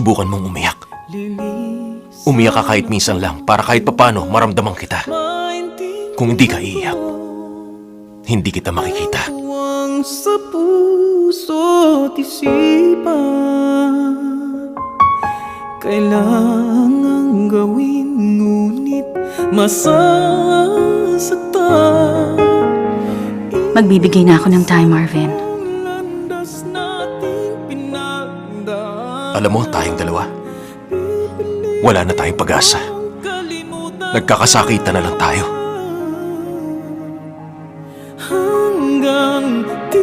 Subukan mong umiyak. Umiyak ka kahit minsan lang para kahit papano maramdaman kita. Kung hindi ka iiyak, hindi kita makikita. Tuwang sa puso't isipan, kailangang gawin ngunit masasaktan. Magbibigay na ako ng time, Marvin. Landas nating pinagdaan, Alam mo, tayong dalawa, wala na tayong pag-asa. kalimutan Nagkakasakitan na lang tayo.